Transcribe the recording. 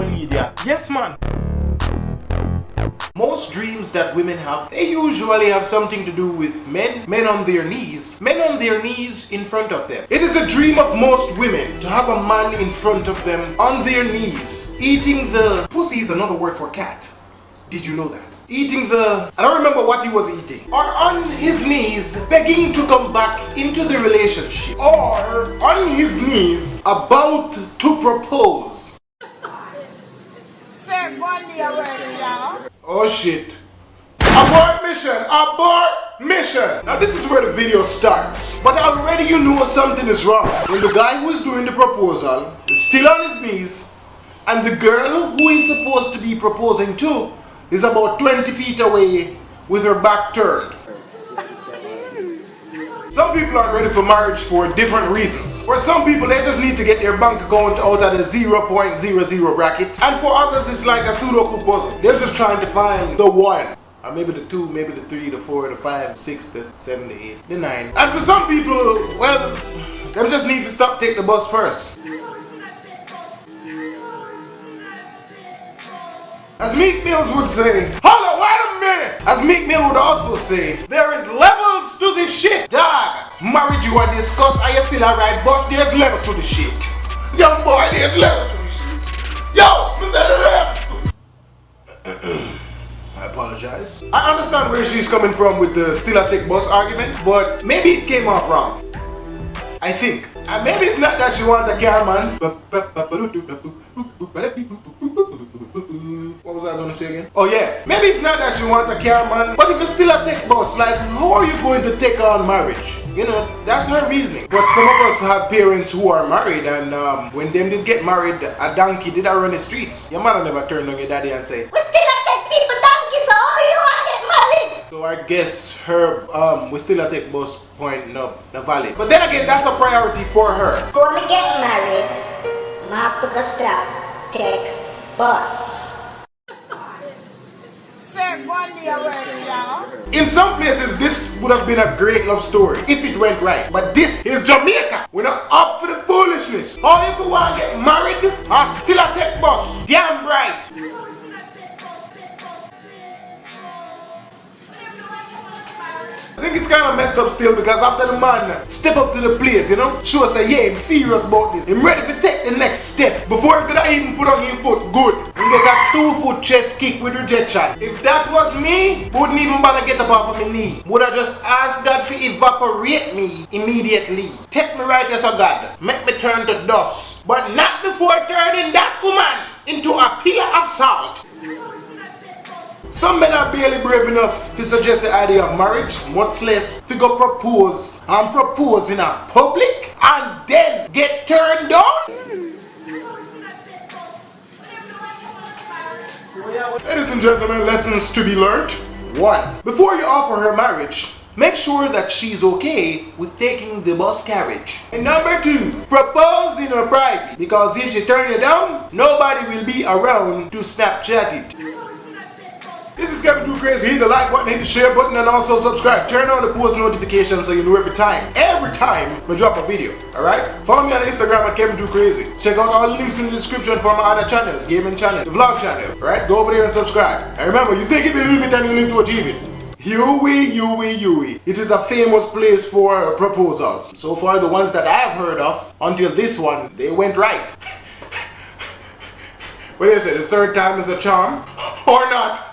media. Yes, man. Most dreams that women have, they usually have something to do with men on their knees in front of them. It is a dream of most women to have a man in front of them on their knees, eating the pussy is another word for cat. Did you know that? Eating the, I don't remember what he was eating, or on his knees begging to come back into the relationship, or on his knees about to propose. Oh shit. Abort mission! Abort mission! Now this is where the video starts. But already you know something is wrong. When the guy who is doing the proposal is still on his knees, and the girl who he's supposed to be proposing to is about 20 feet away with her back turned. Some people aren't ready for marriage for different reasons. For some people, they just need to get their bank account out of the 0.00 bracket. And for others, it's like a Sudoku puzzle. They're just trying to find the one. Or maybe the 2, maybe the 3, the 4, the 5, 6, the 7, the 8, the 9. And for some people, well, them just need to stop, take the bus first. As Meek Mills would say, hold on, wait a minute! As Meek Mill would also say, there is levels to this shit, dog. Marriage you want to discuss, are you still alright, boss? There's levels to the shit. Young boy, there's levels to the shit. Yo, Mr. Left! I apologize. I understand where she's coming from with the still I take bus argument, but maybe it came off wrong. I think. And maybe it's not that she wants a car, man. What was I gonna say again? Oh yeah, maybe it's not that she wants a car, man. But if it's still a tech boss, like how are you going to take on marriage? You know, that's her reasoning. But some of us have parents who are married, and when them did get married, a donkey did run the streets. Your mother never turned on your daddy and say, we still a tech people donkey, so how you wanna get married? So I guess her we still a tech boss point no valid. But then again, that's a priority for her. Before me get married, I'm gonna have to go stop take bus. In some places, this would have been a great love story if it went right. But this is Jamaica. We're not up for the foolishness. Or if you want to get married, I still a tech bus. Damn right. I think it's kind of messed up still because after the man step up to the plate, you know, show us yeah, I'm serious about this. I'm ready to take the next step before he could have even put on his foot good and get a 2-foot chest kick with rejection. If that was me, wouldn't even bother get up off of my knee. Would have just asked God to evaporate me immediately. Take me right as a God. Make me turn to dust. But not before turning that woman into a pillar of salt. Some men are barely brave enough to suggest the idea of marriage, much less to go propose and propose in a public and then get turned down. Ladies and gentlemen, lessons to be learned. 1. Before you offer her marriage, make sure that she's okay with taking the bus carriage. And number 2, propose in her private, because if she turns you down, nobody will be around to Snapchat it. This is K2K. Hit the like button, hit the share button, and also subscribe. Turn on the post notifications so you know every time I drop a video. Alright? Follow me on Instagram at K2K. Check out all the links in the description for my other channels, gaming channel, the vlog channel. Alright? Go over there and subscribe. And remember, you think it, believe it, and you live to achieve it. Huey. It is a famous place for proposals. So far, the ones that I have heard of, until this one, they went right. What do you say? The third time is a charm? Or not?